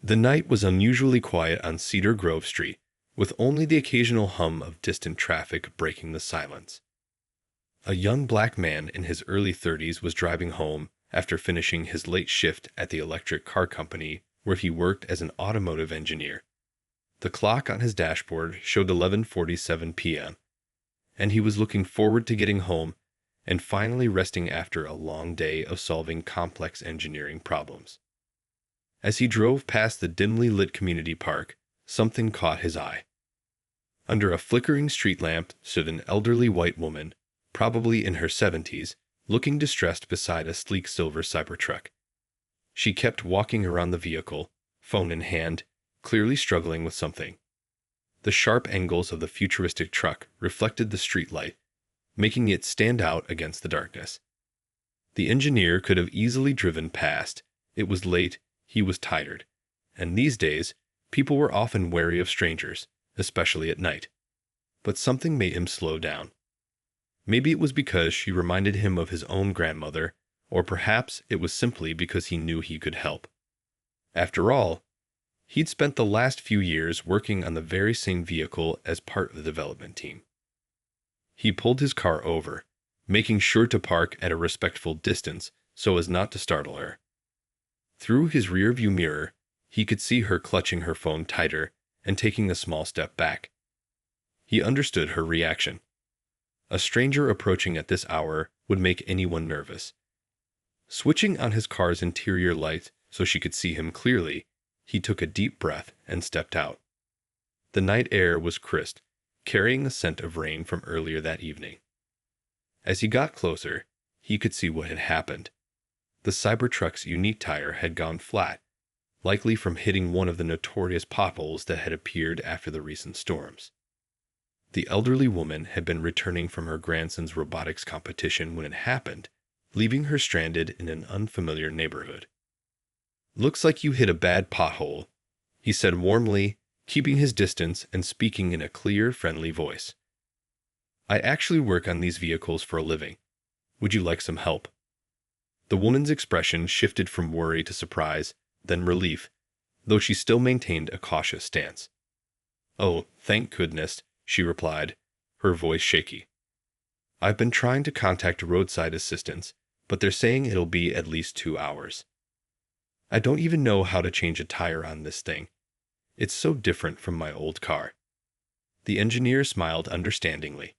The night was unusually quiet on Cedar Grove Street, with only the occasional hum of distant traffic breaking the silence. A young black man in his early 30s was driving home after finishing his late shift at the electric car company where he worked as an automotive engineer. The clock on his dashboard showed 11:47 p.m., and he was looking forward to getting home and finally resting after a long day of solving complex engineering problems. As he drove past the dimly lit community park, something caught his eye. Under a flickering street lamp stood an elderly white woman, probably in her 70s, looking distressed beside a sleek silver Cybertruck. She kept walking around the vehicle, phone in hand, clearly struggling with something. The sharp angles of the futuristic truck reflected the streetlight, making it stand out against the darkness. The engineer could have easily driven past. It was late, he was tired, and these days, people were often wary of strangers, especially at night. But something made him slow down. Maybe it was because she reminded him of his own grandmother, or perhaps it was simply because he knew he could help. After all, he'd spent the last few years working on the very same vehicle as part of the development team. He pulled his car over, making sure to park at a respectful distance so as not to startle her. Through his rearview mirror, he could see her clutching her phone tighter and taking a small step back. He understood her reaction. A stranger approaching at this hour would make anyone nervous. Switching on his car's interior light so she could see him clearly, he took a deep breath and stepped out. The night air was crisp, carrying a scent of rain from earlier that evening. As he got closer, he could see what had happened. The Cybertruck's unique tire had gone flat, likely from hitting one of the notorious potholes that had appeared after the recent storms. The elderly woman had been returning from her grandson's robotics competition when it happened, leaving her stranded in an unfamiliar neighborhood. "Looks like you hit a bad pothole," he said warmly, keeping his distance and speaking in a clear, friendly voice. "I actually work on these vehicles for a living. Would you like some help?" The woman's expression shifted from worry to surprise, then relief, though she still maintained a cautious stance. "Oh, thank goodness," she replied, her voice shaky. "I've been trying to contact roadside assistance, but they're saying it'll be at least 2 hours. I don't even know how to change a tire on this thing. It's so different from my old car." The engineer smiled understandingly.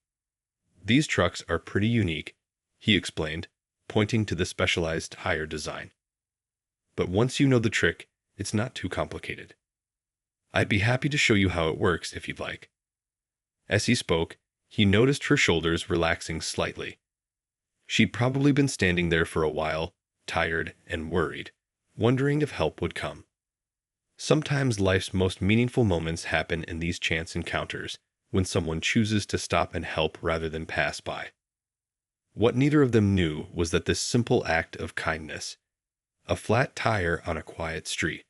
"These trucks are pretty unique," he explained, pointing to the specialized tire design. "But once you know the trick, it's not too complicated. I'd be happy to show you how it works if you'd like." As he spoke, he noticed her shoulders relaxing slightly. She'd probably been standing there for a while, tired and worried, wondering if help would come. Sometimes life's most meaningful moments happen in these chance encounters, when someone chooses to stop and help rather than pass by. What neither of them knew was that this simple act of kindness, a flat tire on a quiet street,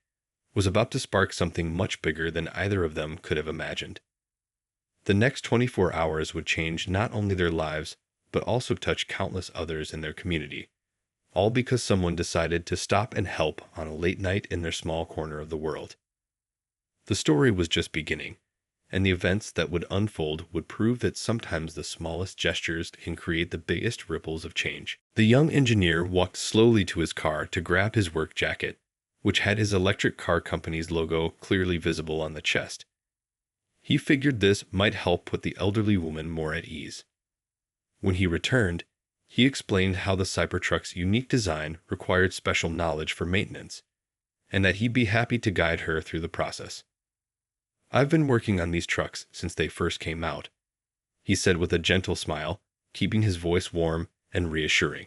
was about to spark something much bigger than either of them could have imagined. The next 24 hours would change not only their lives, but also touch countless others in their community, all because someone decided to stop and help on a late night in their small corner of the world. The story was just beginning, and the events that would unfold would prove that sometimes the smallest gestures can create the biggest ripples of change. The young engineer walked slowly to his car to grab his work jacket, which had his electric car company's logo clearly visible on the chest. He figured this might help put the elderly woman more at ease. When he returned, he explained how the Cybertruck's unique design required special knowledge for maintenance, and that he'd be happy to guide her through the process. "I've been working on these trucks since they first came out," he said with a gentle smile, keeping his voice warm and reassuring.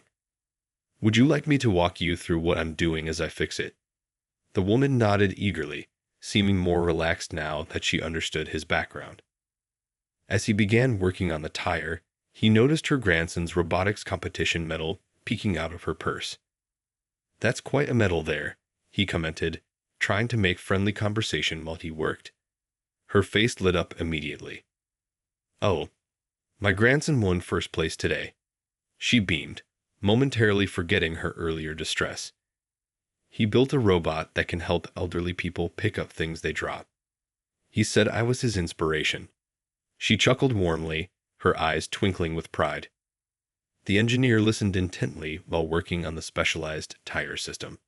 "Would you like me to walk you through what I'm doing as I fix it?" The woman nodded eagerly, seeming more relaxed now that she understood his background. As he began working on the tire, he noticed her grandson's robotics competition medal peeking out of her purse. "That's quite a medal there," he commented, trying to make friendly conversation while he worked. Her face lit up immediately. "Oh, my grandson won first place today." She beamed, momentarily forgetting her earlier distress. He built a robot that can help elderly people pick up things they drop. He said I was his inspiration. She chuckled warmly, her eyes twinkling with pride. The engineer listened intently while working on the specialized tire system.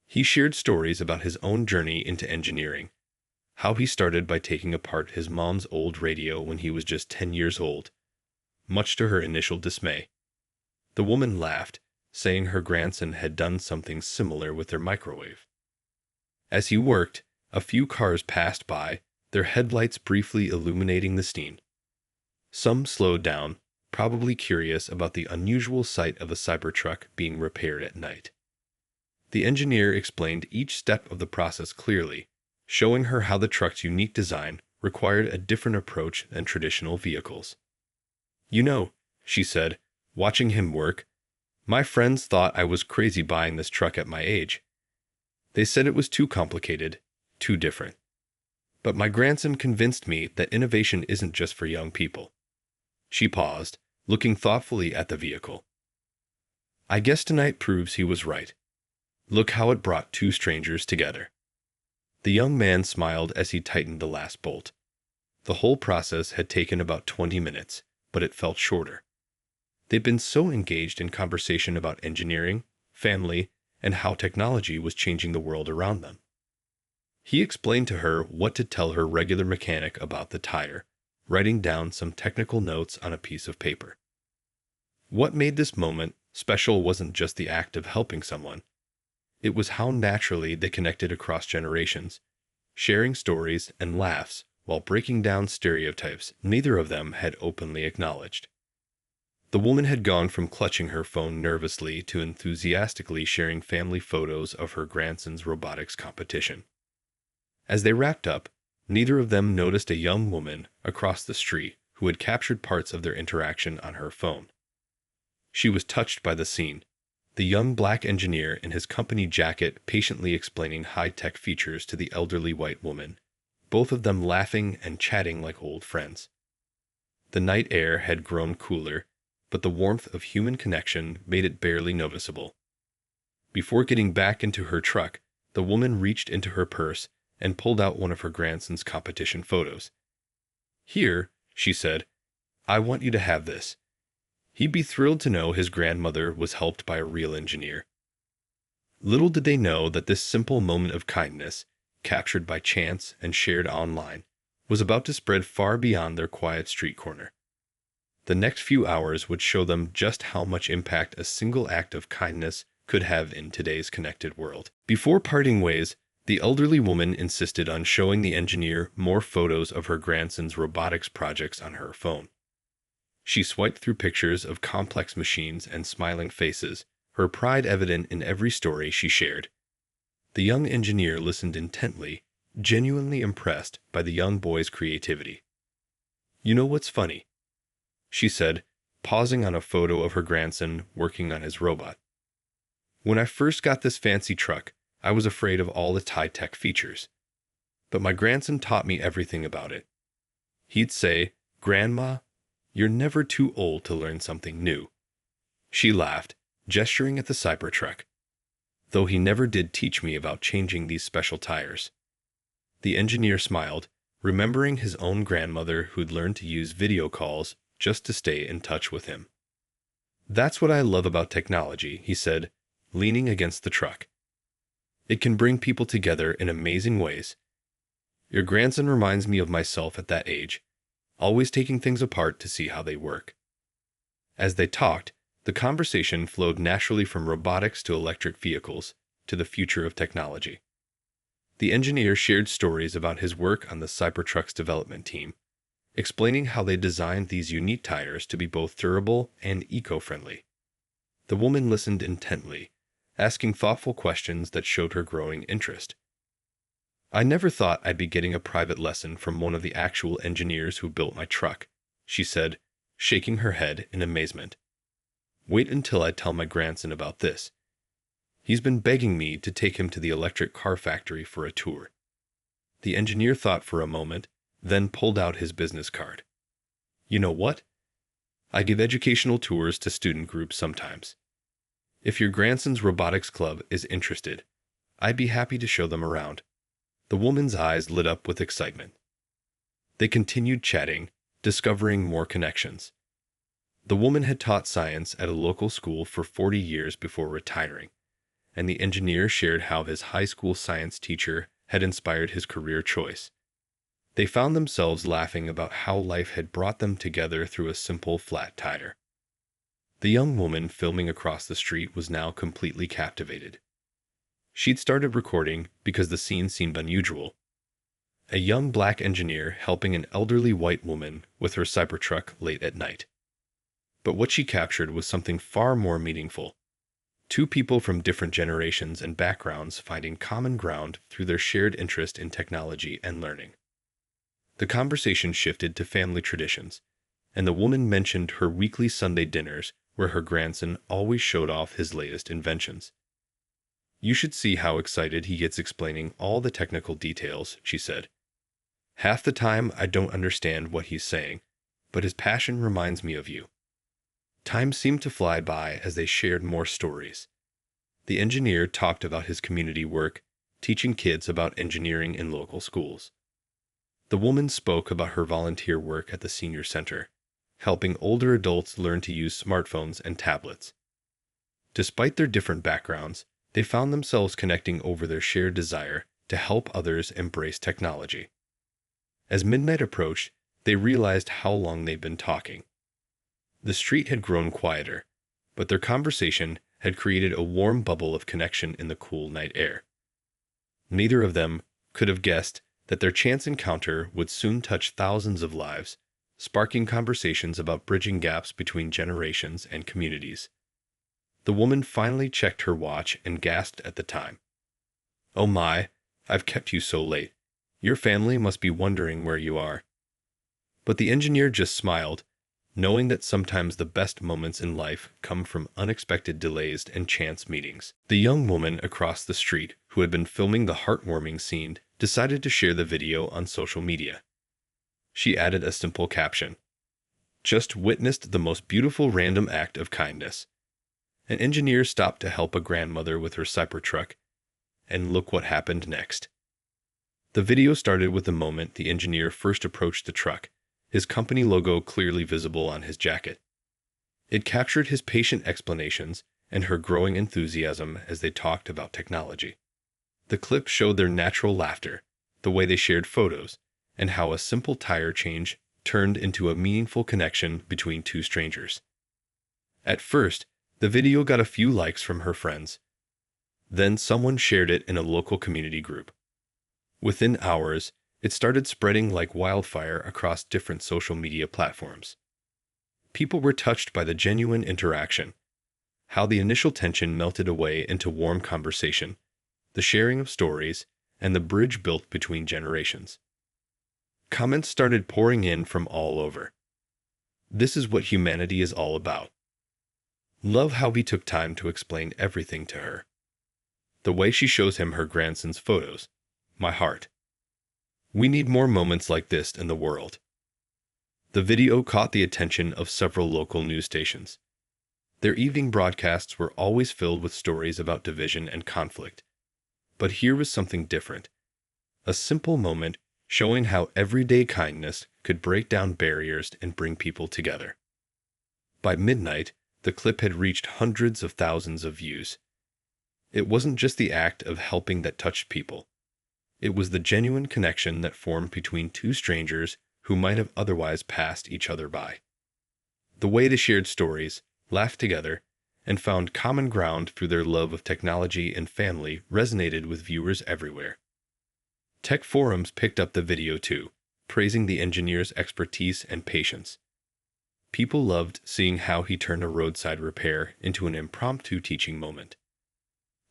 He shared stories about his own journey into engineering, how he started by taking apart his mom's old radio when he was just 10 years old, much to her initial dismay. The woman laughed, saying her grandson had done something similar with their microwave. As he worked, a few cars passed by, their headlights briefly illuminating the scene. Some slowed down, probably curious about the unusual sight of a Cybertruck being repaired at night. The engineer explained each step of the process clearly, showing her how the truck's unique design required a different approach than traditional vehicles. "You know," she said, watching him work, "my friends thought I was crazy buying this truck at my age. They said it was too complicated, too different. But my grandson convinced me that innovation isn't just for young people." She paused, looking thoughtfully at the vehicle. "I guess tonight proves he was right. Look how it brought two strangers together." The young man smiled as he tightened the last bolt. The whole process had taken about 20 minutes, but it felt shorter. They'd been so engaged in conversation about engineering, family, and how technology was changing the world around them. He explained to her what to tell her regular mechanic about the tire, writing down some technical notes on a piece of paper. What made this moment special wasn't just the act of helping someone. It was how naturally they connected across generations, sharing stories and laughs while breaking down stereotypes neither of them had openly acknowledged. The woman had gone from clutching her phone nervously to enthusiastically sharing family photos of her grandson's robotics competition. As they wrapped up, neither of them noticed a young woman across the street who had captured parts of their interaction on her phone. She was touched by the scene, the young black engineer in his company jacket patiently explaining high-tech features to the elderly white woman, both of them laughing and chatting like old friends. The night air had grown cooler, but the warmth of human connection made it barely noticeable. Before getting back into her truck, the woman reached into her purse and pulled out one of her grandson's competition photos. "Here," she said, "I want you to have this." He'd be thrilled to know his grandmother was helped by a real engineer. Little did they know that this simple moment of kindness, captured by chance and shared online, was about to spread far beyond their quiet street corner. The next few hours would show them just how much impact a single act of kindness could have in today's connected world. Before parting ways, the elderly woman insisted on showing the engineer more photos of her grandson's robotics projects on her phone. She swiped through pictures of complex machines and smiling faces, her pride evident in every story she shared. The young engineer listened intently, genuinely impressed by the young boy's creativity. "You know what's funny?" she said, pausing on a photo of her grandson working on his robot. "When I first got this fancy truck, I was afraid of all its high-tech features. But my grandson taught me everything about it. He'd say, 'Grandma, you're never too old to learn something new.'" She laughed, gesturing at the Cybertruck. "Though he never did teach me about changing these special tires." The engineer smiled, remembering his own grandmother who'd learned to use video calls just to stay in touch with him. "That's what I love about technology," he said, leaning against the truck. "It can bring people together in amazing ways. Your grandson reminds me of myself at that age, always taking things apart to see how they work." As they talked, the conversation flowed naturally from robotics to electric vehicles to the future of technology. The engineer shared stories about his work on the Cybertruck's development team, explaining how they designed these unique tires to be both durable and eco-friendly. The woman listened intently, asking thoughtful questions that showed her growing interest. "I never thought I'd be getting a private lesson from one of the actual engineers who built my truck," she said, shaking her head in amazement. "Wait until I tell my grandson about this. He's been begging me to take him to the electric car factory for a tour." The engineer thought for a moment, then pulled out his business card. "You know what? I give educational tours to student groups sometimes. If your grandson's robotics club is interested, I'd be happy to show them around." The woman's eyes lit up with excitement. They continued chatting, discovering more connections. The woman had taught science at a local school for 40 years before retiring, and the engineer shared how his high school science teacher had inspired his career choice. They found themselves laughing about how life had brought them together through a simple flat tire. The young woman filming across the street was now completely captivated. She'd started recording because the scene seemed unusual. A young black engineer helping an elderly white woman with her Cybertruck late at night. But what she captured was something far more meaningful. Two people from different generations and backgrounds finding common ground through their shared interest in technology and learning. The conversation shifted to family traditions, and the woman mentioned her weekly Sunday dinners where her grandson always showed off his latest inventions. "You should see how excited he gets explaining all the technical details," she said. "Half the time I don't understand what he's saying, but his passion reminds me of you." Time seemed to fly by as they shared more stories. The engineer talked about his community work, teaching kids about engineering in local schools. The woman spoke about her volunteer work at the senior center, helping older adults learn to use smartphones and tablets. Despite their different backgrounds, they found themselves connecting over their shared desire to help others embrace technology. As midnight approached, they realized how long they'd been talking. The street had grown quieter, but their conversation had created a warm bubble of connection in the cool night air. Neither of them could have guessed that their chance encounter would soon touch thousands of lives, sparking conversations about bridging gaps between generations and communities. The woman finally checked her watch and gasped at the time. "Oh my, I've kept you so late. Your family must be wondering where you are." But the engineer just smiled, knowing that sometimes the best moments in life come from unexpected delays and chance meetings. The young woman across the street, who had been filming the heartwarming scene, decided to share the video on social media. She added a simple caption: "Just witnessed the most beautiful random act of kindness. An engineer stopped to help a grandmother with her Cybertruck, and look what happened next." The video started with the moment the engineer first approached the truck, his company logo clearly visible on his jacket. It captured his patient explanations and her growing enthusiasm as they talked about technology. The clip showed their natural laughter, the way they shared photos, and how a simple tire change turned into a meaningful connection between two strangers. At first, the video got a few likes from her friends. Then someone shared it in a local community group. Within hours, it started spreading like wildfire across different social media platforms. People were touched by the genuine interaction, how the initial tension melted away into warm conversation, the sharing of stories, and the bridge built between generations. Comments started pouring in from all over. "This is what humanity is all about." "Love how he took time to explain everything to her." "The way she shows him her grandson's photos. My heart." "We need more moments like this in the world." The video caught the attention of several local news stations. Their evening broadcasts were always filled with stories about division and conflict. But here was something different. A simple moment showing how everyday kindness could break down barriers and bring people together. By midnight, the clip had reached hundreds of thousands of views. It wasn't just the act of helping that touched people. It was the genuine connection that formed between two strangers who might have otherwise passed each other by. The way they shared stories, laughed together, and found common ground through their love of technology and family resonated with viewers everywhere. Tech forums picked up the video too, praising the engineer's expertise and patience. People loved seeing how he turned a roadside repair into an impromptu teaching moment.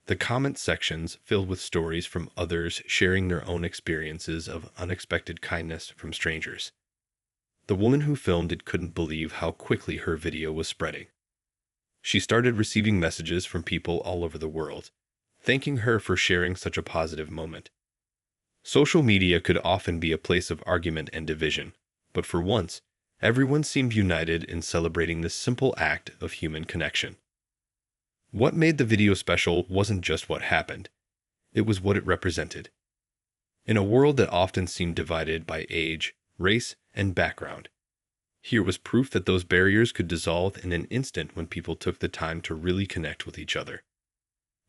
The comment sections filled with stories from others sharing their own experiences of unexpected kindness from strangers. The woman who filmed it couldn't believe how quickly her video was spreading. She started receiving messages from people all over the world, thanking her for sharing such a positive moment. Social media could often be a place of argument and division, but for once, everyone seemed united in celebrating this simple act of human connection. What made the video special wasn't just what happened. It was what it represented. In a world that often seemed divided by age, race, and background, here was proof that those barriers could dissolve in an instant when people took the time to really connect with each other.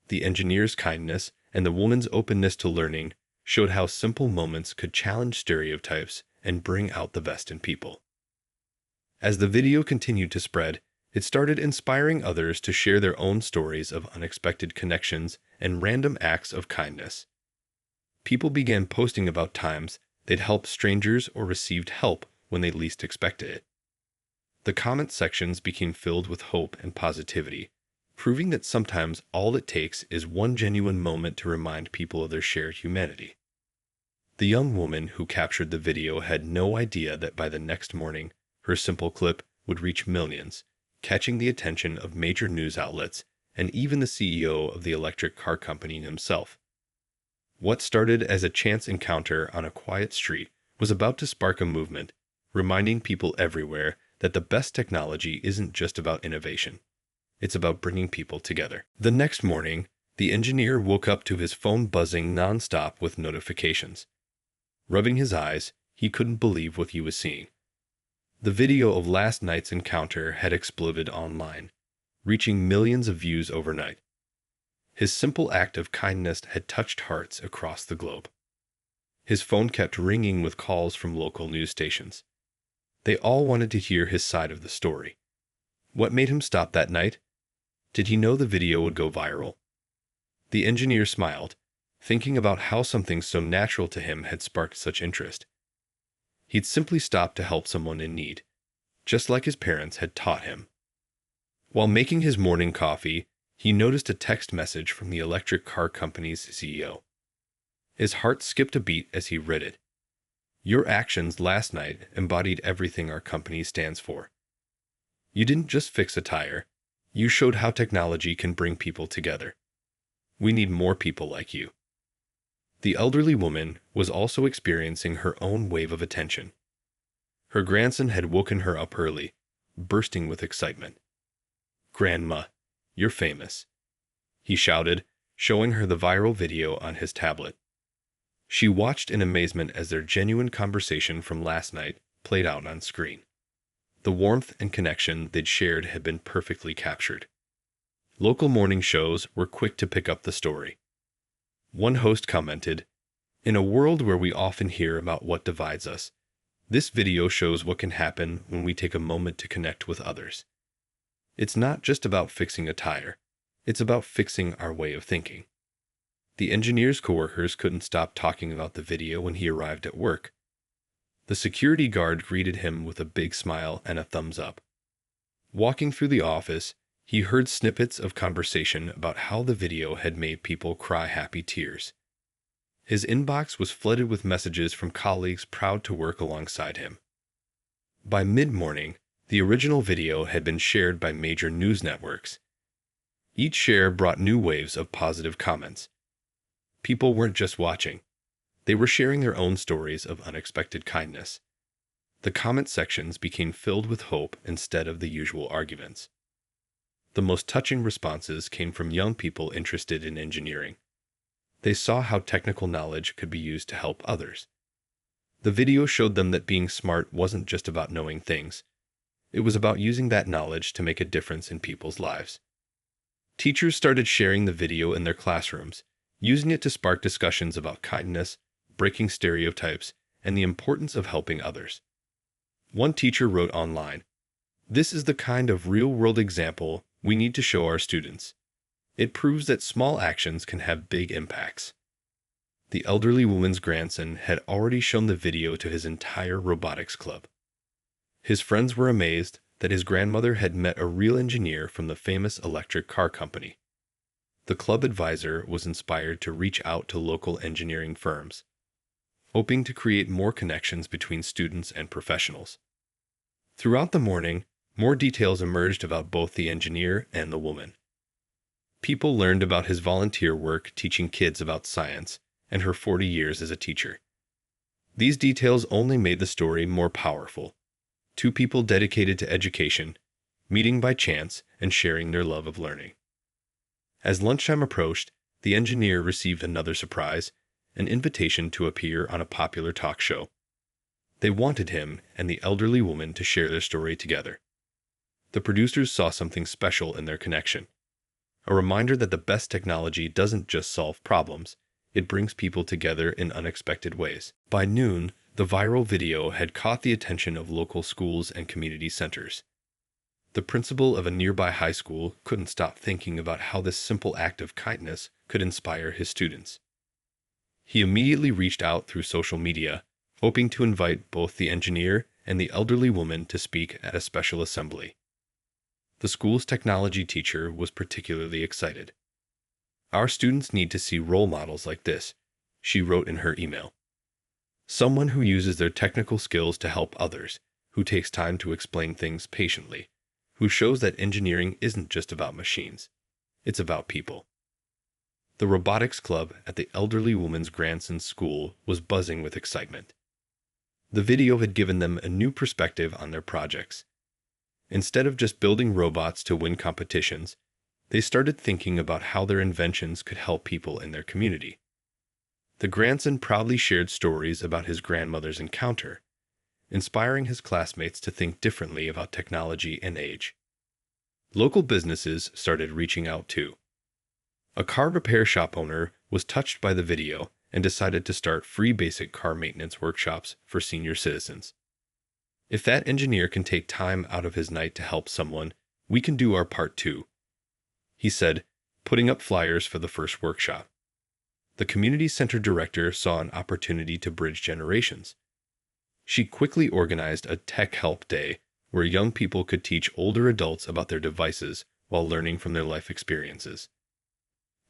The engineer's kindness and the woman's openness to learning showed how simple moments could challenge stereotypes and bring out the best in people. As the video continued to spread, it started inspiring others to share their own stories of unexpected connections and random acts of kindness. People began posting about times they'd helped strangers or received help when they least expected it. The comment sections became filled with hope and positivity, proving that sometimes all it takes is one genuine moment to remind people of their shared humanity. The young woman who captured the video had no idea that by the next morning, her simple clip would reach millions, catching the attention of major news outlets and even the CEO of the electric car company himself. What started as a chance encounter on a quiet street was about to spark a movement, reminding people everywhere that the best technology isn't just about innovation. It's about bringing people together. The next morning, the engineer woke up to his phone buzzing nonstop with notifications. Rubbing his eyes, he couldn't believe what he was seeing. The video of last night's encounter had exploded online, reaching millions of views overnight. His simple act of kindness had touched hearts across the globe. His phone kept ringing with calls from local news stations. They all wanted to hear his side of the story. What made him stop that night? Did he know the video would go viral? The engineer smiled, thinking about how something so natural to him had sparked such interest. He'd simply stopped to help someone in need, just like his parents had taught him. While making his morning coffee, he noticed a text message from the electric car company's CEO. His heart skipped a beat as he read it. "Your actions last night embodied everything our company stands for. You didn't just fix a tire, you showed how technology can bring people together. We need more people like you." The elderly woman was also experiencing her own wave of attention. Her grandson had woken her up early, bursting with excitement. "Grandma, you're famous," he shouted, showing her the viral video on his tablet. She watched in amazement as their genuine conversation from last night played out on screen. The warmth and connection they'd shared had been perfectly captured. Local morning shows were quick to pick up the story. One host commented, "In a world where we often hear about what divides us, this video shows what can happen when we take a moment to connect with others. It's not just about fixing a tire, it's about fixing our way of thinking." The engineer's coworkers couldn't stop talking about the video when he arrived at work. The security guard greeted him with a big smile and a thumbs up. Walking through the office, he heard snippets of conversation about how the video had made people cry happy tears. His inbox was flooded with messages from colleagues proud to work alongside him. By mid-morning, the original video had been shared by major news networks. Each share brought new waves of positive comments. People weren't just watching. They were sharing their own stories of unexpected kindness. The comment sections became filled with hope instead of the usual arguments. The most touching responses came from young people interested in engineering. They saw how technical knowledge could be used to help others. The video showed them that being smart wasn't just about knowing things. It was about using that knowledge to make a difference in people's lives. Teachers started sharing the video in their classrooms, using it to spark discussions about kindness, breaking stereotypes, and the importance of helping others. One teacher wrote online, "This is the kind of real-world example we need to show our students. It proves that small actions can have big impacts." The elderly woman's grandson had already shown the video to his entire robotics club. His friends were amazed that his grandmother had met a real engineer from the famous electric car company. The club advisor was inspired to reach out to local engineering firms, hoping to create more connections between students and professionals. Throughout the morning, more details emerged about both the engineer and the woman. People learned about his volunteer work teaching kids about science and her 40 years as a teacher. These details only made the story more powerful. Two people dedicated to education, meeting by chance and sharing their love of learning. As lunchtime approached, The engineer received another surprise, an invitation to appear on a popular talk show. They wanted him and the elderly woman to share their story together. The producers saw something special in their connection, a reminder that the best technology doesn't just solve problems, it brings people together in unexpected ways. By noon, the viral video had caught the attention of local schools and community centers. The principal of a nearby high school couldn't stop thinking about how this simple act of kindness could inspire his students. He immediately reached out through social media, hoping to invite both the engineer and the elderly woman to speak at a special assembly. The school's technology teacher was particularly excited. "Our students need to see role models like this," she wrote in her email. "Someone who uses their technical skills to help others, who takes time to explain things patiently, who shows that engineering isn't just about machines, it's about people." The robotics club at the elderly woman's grandson's school was buzzing with excitement. The video had given them a new perspective on their projects. Instead of just building robots to win competitions, they started thinking about how their inventions could help people in their community. The grandson proudly shared stories about his grandmother's encounter, inspiring his classmates to think differently about technology and age. Local businesses started reaching out too. A car repair shop owner was touched by the video and decided to start free basic car maintenance workshops for senior citizens. "If that engineer can take time out of his night to help someone, we can do our part too," he said, putting up flyers for the first workshop. The community center director saw an opportunity to bridge generations. She quickly organized a tech help day where young people could teach older adults about their devices while learning from their life experiences.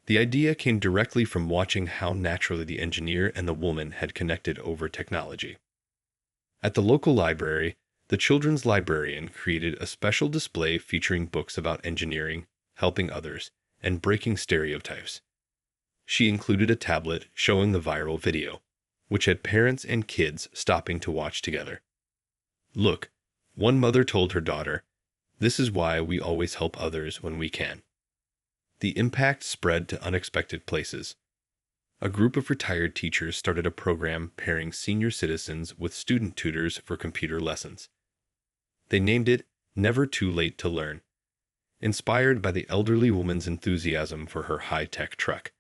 The idea came directly from watching how naturally the engineer and the woman had connected over technology. At the local library, the children's librarian created a special display featuring books about engineering, helping others, and breaking stereotypes. She included a tablet showing the viral video, which had parents and kids stopping to watch together. "Look," one mother told her daughter, "this is why we always help others when we can." The impact spread to unexpected places. A group of retired teachers started a program pairing senior citizens with student tutors for computer lessons. They named it "Never Too Late to Learn," inspired by the elderly woman's enthusiasm for her high-tech truck.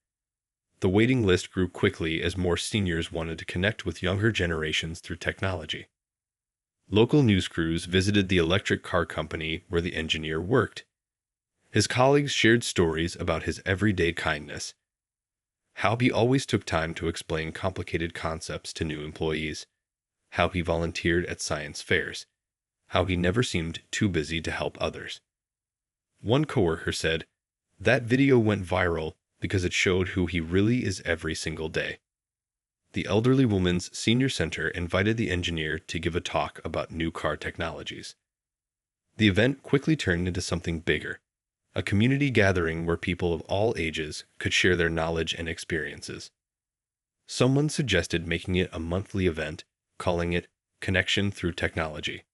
The waiting list grew quickly as more seniors wanted to connect with younger generations through technology. Local news crews visited the electric car company where the engineer worked. His colleagues shared stories about his everyday kindness, how he always took time to explain complicated concepts to new employees, how he volunteered at science fairs, how he never seemed too busy to help others. One coworker said, "That video went viral because it showed who he really is every single day." The elderly woman's senior center invited the engineer to give a talk about new car technologies. The event quickly turned into something bigger, a community gathering where people of all ages could share their knowledge and experiences. Someone suggested making it a monthly event, calling it Connection Through Technology.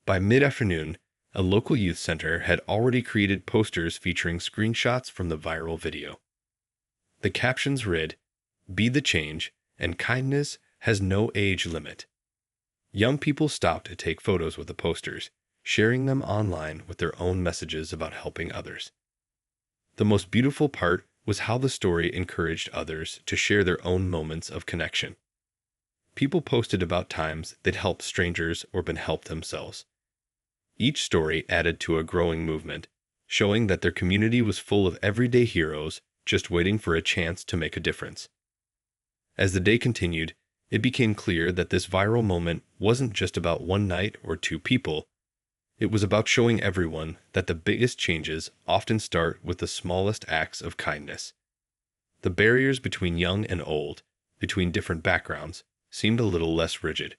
By mid-afternoon, a local youth center had already created posters featuring screenshots from the viral video. The captions read, "Be the change, and kindness has no age limit." Young people stopped to take photos with the posters, sharing them online with their own messages about helping others. The most beautiful part was how the story encouraged others to share their own moments of connection. People posted about times they'd helped strangers or been helped themselves. Each story added to a growing movement, showing that their community was full of everyday heroes just waiting for a chance to make a difference. As the day continued, it became clear that this viral moment wasn't just about one night or two people. It was about showing everyone that the biggest changes often start with the smallest acts of kindness. The barriers between young and old, between different backgrounds, seemed a little less rigid.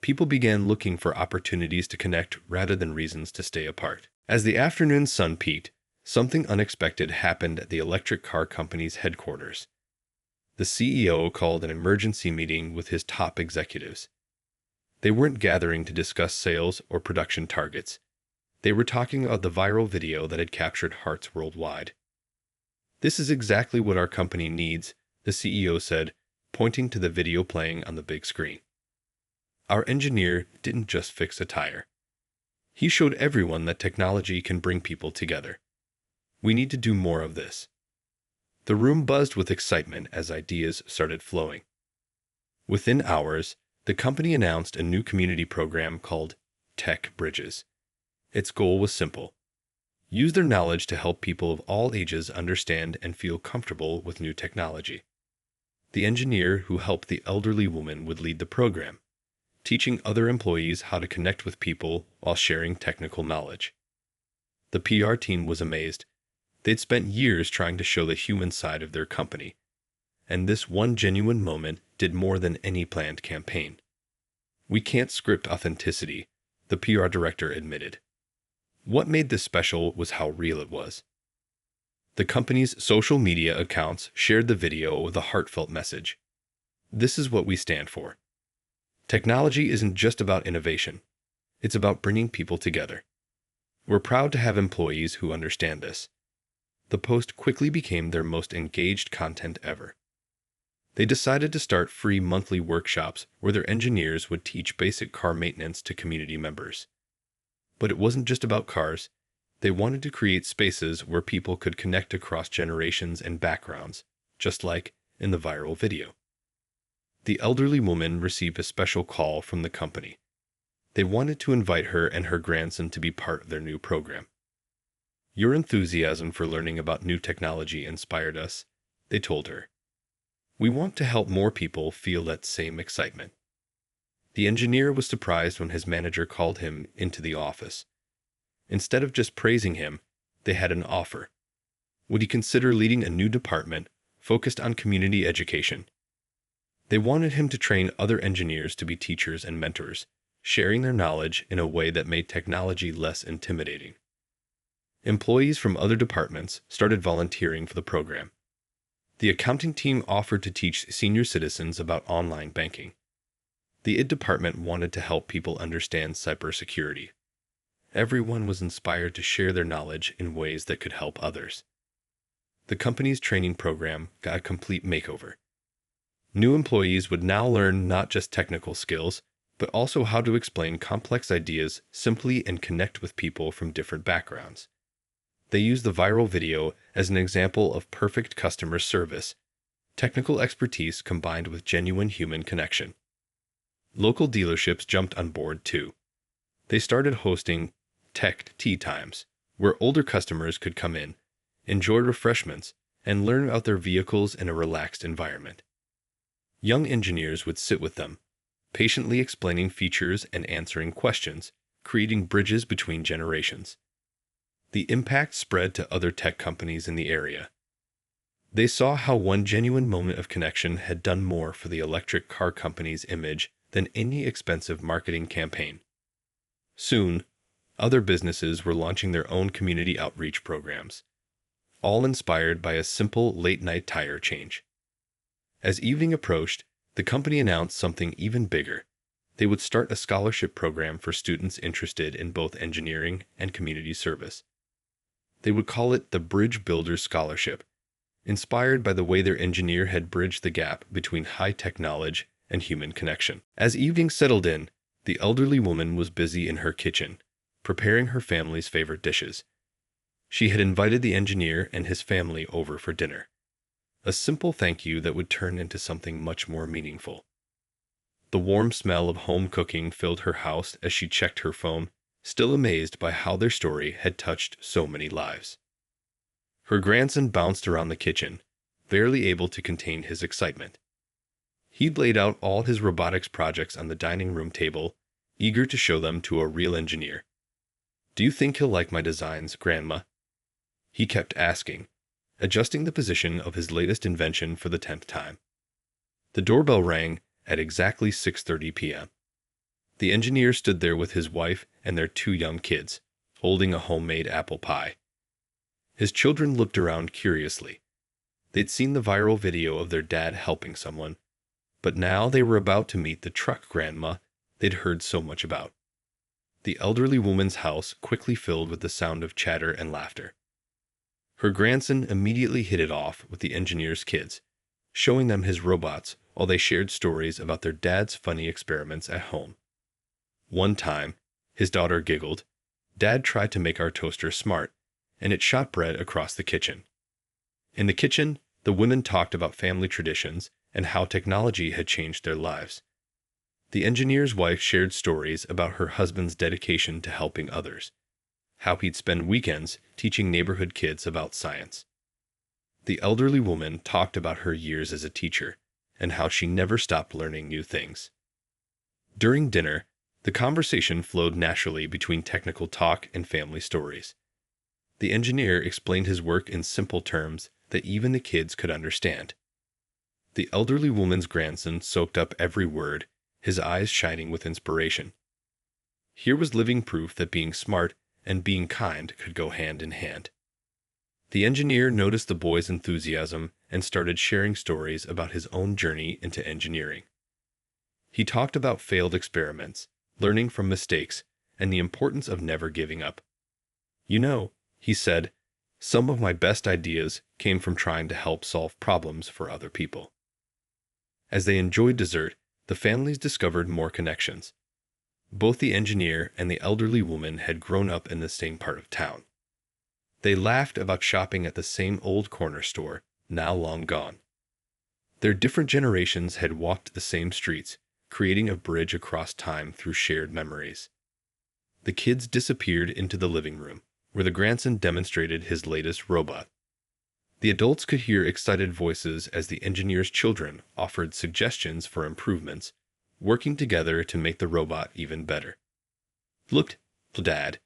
People began looking for opportunities to connect rather than reasons to stay apart. As the afternoon sun peaked, something unexpected happened at the electric car company's headquarters. The CEO called an emergency meeting with his top executives. They weren't gathering to discuss sales or production targets. They were talking about the viral video that had captured hearts worldwide. "This is exactly what our company needs," the CEO said, pointing to the video playing on the big screen. "Our engineer didn't just fix a tire. He showed everyone that technology can bring people together. We need to do more of this." The room buzzed with excitement as ideas started flowing. Within hours, the company announced a new community program called Tech Bridges. Its goal was simple: use their knowledge to help people of all ages understand and feel comfortable with new technology. The engineer who helped the elderly woman would lead the program, teaching other employees how to connect with people while sharing technical knowledge. The PR team was amazed. They'd spent years trying to show the human side of their company, and this one genuine moment did more than any planned campaign. "We can't script authenticity," the PR director admitted. What made this special was how real it was. The company's social media accounts shared the video with a heartfelt message. "This is what we stand for. Technology isn't just about innovation. It's about bringing people together. We're proud to have employees who understand this." The post quickly became their most engaged content ever. They decided to start free monthly workshops where their engineers would teach basic car maintenance to community members. But it wasn't just about cars. They wanted to create spaces where people could connect across generations and backgrounds, just like in the viral video. The elderly woman received a special call from the company. They wanted to invite her and her grandson to be part of their new program. "Your enthusiasm for learning about new technology inspired us," they told her. "We want to help more people feel that same excitement." The engineer was surprised when his manager called him into the office. Instead of just praising him, they had an offer. Would he consider leading a new department focused on community education? They wanted him to train other engineers to be teachers and mentors, sharing their knowledge in a way that made technology less intimidating. Employees from other departments started volunteering for the program. The accounting team offered to teach senior citizens about online banking. The IT department wanted to help people understand cybersecurity. Everyone was inspired to share their knowledge in ways that could help others. The company's training program got a complete makeover. New employees would now learn not just technical skills, but also how to explain complex ideas simply and connect with people from different backgrounds. They used the viral video as an example of perfect customer service, technical expertise combined with genuine human connection. Local dealerships jumped on board too. They started hosting tech tea times, where older customers could come in, enjoy refreshments, and learn about their vehicles in a relaxed environment. Young engineers would sit with them, patiently explaining features and answering questions, creating bridges between generations. The impact spread to other tech companies in the area. They saw how one genuine moment of connection had done more for the electric car company's image than any expensive marketing campaign. Soon, other businesses were launching their own community outreach programs, all inspired by a simple late-night tire change. As evening approached, the company announced something even bigger. They would start a scholarship program for students interested in both engineering and community service. They would call it the Bridge Builders Scholarship, inspired by the way their engineer had bridged the gap between high-tech knowledge and human connection. As evening settled in, the elderly woman was busy in her kitchen, preparing her family's favorite dishes. She had invited the engineer and his family over for dinner. A simple thank you that would turn into something much more meaningful. The warm smell of home cooking filled her house as she checked her phone, still amazed by how their story had touched so many lives. Her grandson bounced around the kitchen, barely able to contain his excitement. He'd laid out all his robotics projects on the dining room table, eager to show them to a real engineer. "Do you think he'll like my designs, Grandma?" he kept asking, adjusting the position of his latest invention for the 10th time. The doorbell rang at exactly 6:30 p.m. The engineer stood there with his wife and their 2 young kids, holding a homemade apple pie. His children looked around curiously. They'd seen the viral video of their dad helping someone, but now they were about to meet the truck grandma they'd heard so much about. The elderly woman's house quickly filled with the sound of chatter and laughter. Her grandson immediately hit it off with the engineer's kids, showing them his robots while they shared stories about their dad's funny experiments at home. One time, his daughter giggled, "Dad tried to make our toaster smart, and it shot bread across the kitchen." In the kitchen, the women talked about family traditions and how technology had changed their lives. The engineer's wife shared stories about her husband's dedication to helping others, how he'd spend weekends teaching neighborhood kids about science. The elderly woman talked about her years as a teacher and how she never stopped learning new things. During dinner, the conversation flowed naturally between technical talk and family stories. The engineer explained his work in simple terms that even the kids could understand. The elderly woman's grandson soaked up every word, his eyes shining with inspiration. Here was living proof that being smart and being kind could go hand in hand. The engineer noticed the boy's enthusiasm and started sharing stories about his own journey into engineering. He talked about failed experiments, learning from mistakes, and the importance of never giving up. "You know," he said, "some of my best ideas came from trying to help solve problems for other people." As they enjoyed dessert, the families discovered more connections. Both the engineer and the elderly woman had grown up in the same part of town. They laughed about shopping at the same old corner store, now long gone. Their different generations had walked the same streets, creating a bridge across time through shared memories. The kids disappeared into the living room, where the grandson demonstrated his latest robot. The adults could hear excited voices as the engineer's children offered suggestions for improvements, working together to make the robot even better. "Look, Dad,"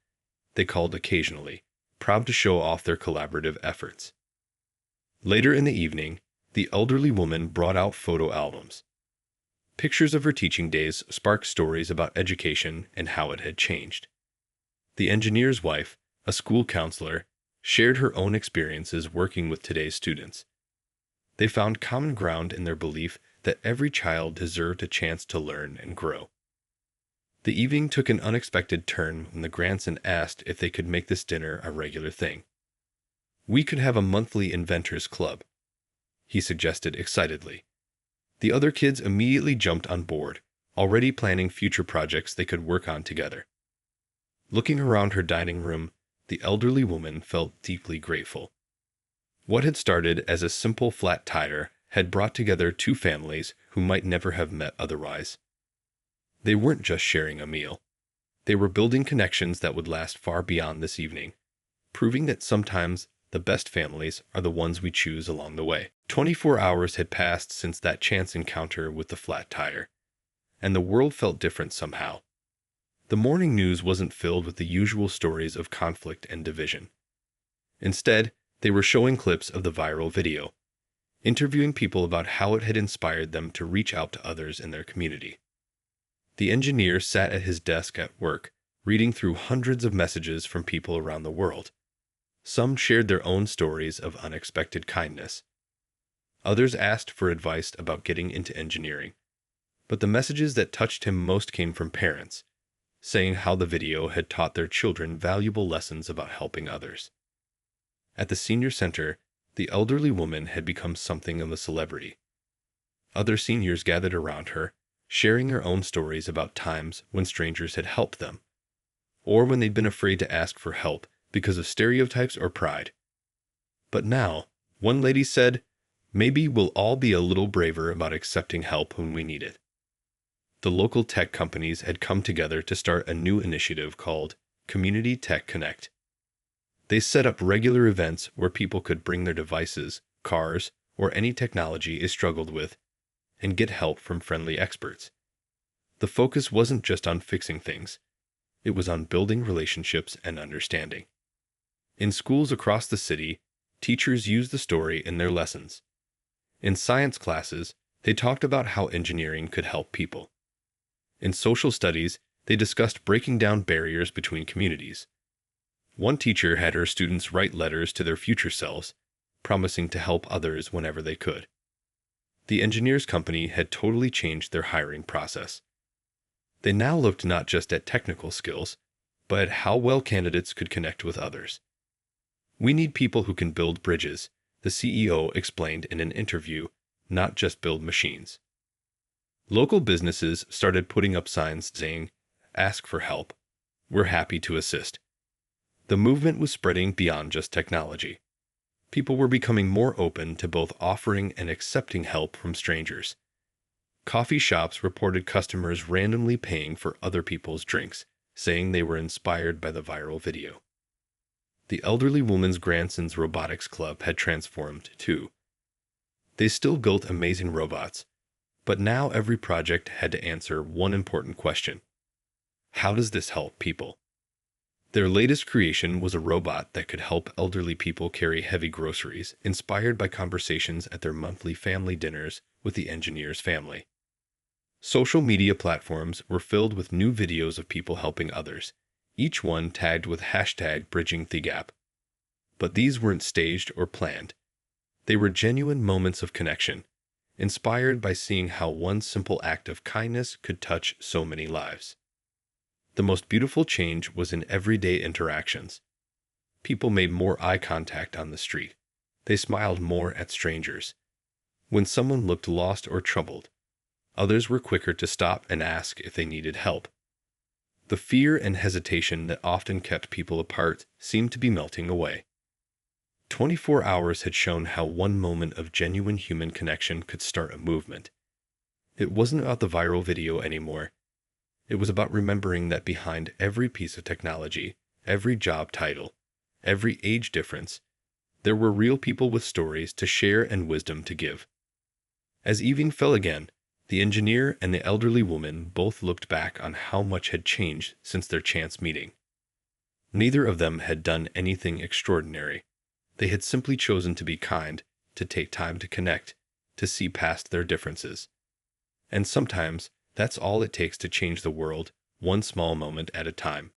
they called occasionally, proud to show off their collaborative efforts. Later in the evening, the elderly woman brought out photo albums. Pictures of her teaching days sparked stories about education and how it had changed. The engineer's wife, a school counselor, shared her own experiences working with today's students. They found common ground in their belief that every child deserved a chance to learn and grow. The evening took an unexpected turn when the grandson asked if they could make this dinner a regular thing. "We could have a monthly inventors club," he suggested excitedly. The other kids immediately jumped on board, already planning future projects they could work on together. Looking around her dining room, the elderly woman felt deeply grateful. What had started as a simple flat tire had brought together two families who might never have met otherwise. They weren't just sharing a meal. They were building connections that would last far beyond this evening, proving that sometimes the best families are the ones we choose along the way. 24 hours had passed since that chance encounter with the flat tire, and the world felt different somehow. The morning news wasn't filled with the usual stories of conflict and division. Instead, they were showing clips of the viral video, interviewing people about how it had inspired them to reach out to others in their community. The engineer sat at his desk at work, reading through hundreds of messages from people around the world. Some shared their own stories of unexpected kindness. Others asked for advice about getting into engineering. But the messages that touched him most came from parents, saying how the video had taught their children valuable lessons about helping others. At the senior center, the elderly woman had become something of a celebrity. Other seniors gathered around her, sharing their own stories about times when strangers had helped them, or when they'd been afraid to ask for help because of stereotypes or pride. But now, one lady said, "Maybe we'll all be a little braver about accepting help when we need it." The local tech companies had come together to start a new initiative called Community Tech Connect. They set up regular events where people could bring their devices, cars, or any technology they struggled with, and get help from friendly experts. The focus wasn't just on fixing things. It was on building relationships and understanding. In schools across the city, teachers used the story in their lessons. In science classes, they talked about how engineering could help people. In social studies, they discussed breaking down barriers between communities. One teacher had her students write letters to their future selves, promising to help others whenever they could. The engineers' company had totally changed their hiring process. They now looked not just at technical skills, but at how well candidates could connect with others. We need people who can build bridges, the CEO explained in an interview, not just build machines. Local businesses started putting up signs saying, "Ask for help. We're happy to assist." The movement was spreading beyond just technology. People were becoming more open to both offering and accepting help from strangers. Coffee shops reported customers randomly paying for other people's drinks, saying they were inspired by the viral video. The elderly woman's grandson's robotics club had transformed too. They still built amazing robots, but now every project had to answer one important question: how does this help people? Their latest creation was a robot that could help elderly people carry heavy groceries, inspired by conversations at their monthly family dinners with the engineer's family. Social media platforms were filled with new videos of people helping others, each one tagged with hashtag bridging the gap. But these weren't staged or planned. They were genuine moments of connection, inspired by seeing how one simple act of kindness could touch so many lives. The most beautiful change was in everyday interactions. People made more eye contact on the street. They smiled more at strangers. When someone looked lost or troubled, others were quicker to stop and ask if they needed help. The fear and hesitation that often kept people apart seemed to be melting away. 24 hours had shown how one moment of genuine human connection could start a movement. It wasn't about the viral video anymore. It was about remembering that behind every piece of technology, every job title, every age difference, there were real people with stories to share and wisdom to give. As evening fell again, the engineer and the elderly woman both looked back on how much had changed since their chance meeting. Neither of them had done anything extraordinary. They had simply chosen to be kind, to take time to connect, to see past their differences. And sometimes, that's all it takes to change the world, one small moment at a time.